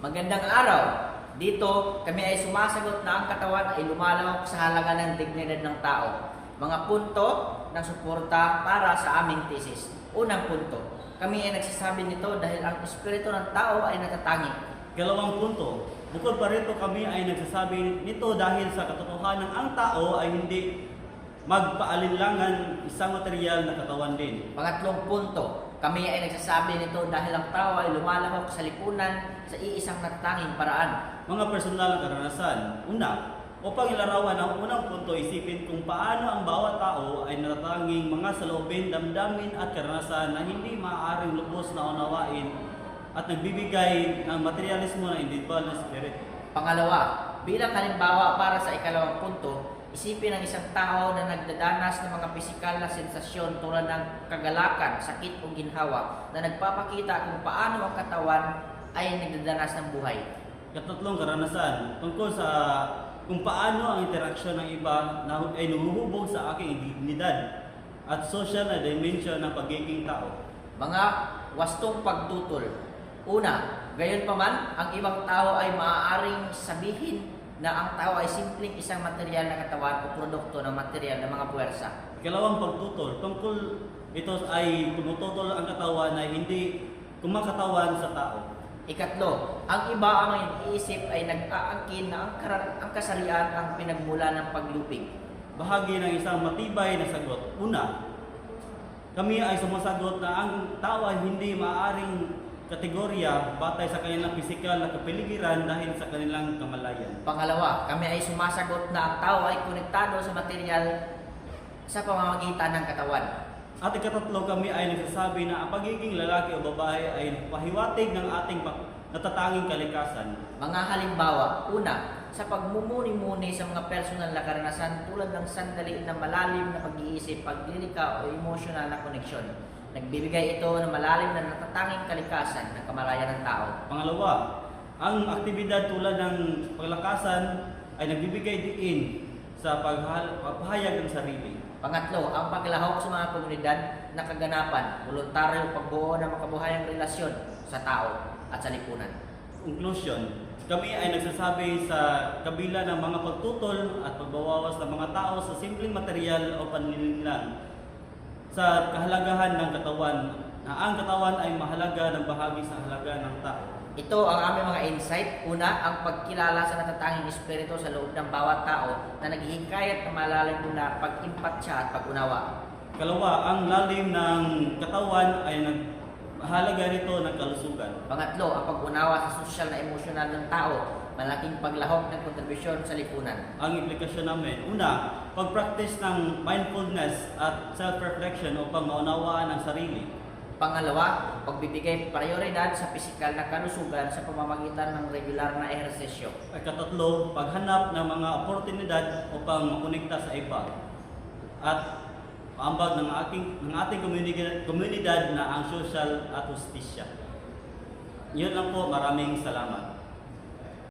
Magandang araw! Dito, kami ay sumasagot na ang katawan ay lumalawak sa halaga ng dignidad ng tao. Mga punto ng suporta para sa aming thesis. Unang punto, kami ay nagsasabi nito dahil ang espiritu ng tao ay natatangi. Ikalawang punto, bukod pa rito kami ay nagsasabi nito dahil sa katotohanan ang tao ay hindi magpaalinlangan isang material na katawan din. Pangatlong punto, kami ay nagsasabi nito dahil ang tao ay lumalahok sa lipunan sa iisang natatanging paraan. Mga personal na karanasan. Una, upang ilarawan ang unang punto, isipin kung paano ang bawat tao ay natatanging mga saloobin, damdamin at karanasan na hindi maaaring lubos na unawain at nagbibigay ng materialismo ng individual na spirit. Pangalawa, bilang halimbawa para sa ikalawang punto, isipin ang isang tao na nagdadanas ng mga pisikal na sensasyon tulad ng kagalakan, sakit o ginhawa na nagpapakita kung paano ang katawan ay nagdadanas ng buhay. Katatlong karanasan tungkol sa kung paano ang interaksyon ng iba na ay nahuhubog sa aking dignidad at social na dimension ng pagiging tao. Mga wastong pagtutol. Una, gayon pa man, ang ibang tao ay maaaring sabihin na ang tao ay simpleng isang material na katawan o produkto ng material ng mga puwersa. Ikalawang pagtutol, tungkol ito ay tumututol ang katawan na hindi kumakatawan sa tao. Ikatlo, ang iba ang iniisip ay nag-aangkin na ang kasarian ang pinagmula ng paglupig. Bahagi ng isang matibay na sagot. Una, kami ay sumasagot na ang tao ay hindi maaaring kategorya batay sa kanilang pisikal na kapaligiran dahil sa kanilang kamalayan. Pangalawa, kami ay sumasagot na ang tao ay konektado sa material sa pamamagitan ng katawan. At ikatatlo, kami ay nagsasabi na ang pagiging lalaki o babae ay pahiwatig ng ating natatanging kalikasan. Mga halimbawa, una, sa pagmumuni-muni sa mga personal na karanasan tulad ng sandali na malalim na pag-iisip, paglilika o emosyonal na koneksyon. Nagbibigay ito ng malalim na natatanging kalikasan ng kamalayan ng tao. Pangalawa, ang aktibidad tulad ng paglakasan ay nagbibigay diin sa pagpahayag ng sarili. Pangatlo, ang paglahok sa mga komunidad na kaganapan, voluntaryo pagbuo ng makabuhayang relasyon sa tao at sa lipunan. Conclusion, kami ay nagsasabi sa kabila ng mga pagtutol at pagbawawas ng mga tao sa simpleng material o panlilinlang sa kahalagahan ng katawan na ang katawan ay mahalaga ng bahagi sa halaga ng tao. Ito ang aming mga insight. Una, ang pagkilala sa natatanging espiritu sa loob ng bawat tao na naghihikayat na malalim na pag-impact siya at pag-unawa. Kalawa, ang lalim ng katawan ay mahalaga nito ng kalusugan. Pangatlo, ang pag-unawa sa sosyal na emosyonal ng tao, malaking paglahok ng kontribusyon sa lipunan. Ang implikasyon namin, una, pag-practice ng mindfulness at self-reflection upang maunawaan ang sarili. Pangalawa, pagbibigay prioridad sa pisikal na kalusugan sa pamamagitan ng regular na ehersisyo. At katatlo, paghanap ng mga oportunidad upang makonekta sa iba. At paambag ng ating komunidad na ang social at justisya. Yun lang po, maraming salamat.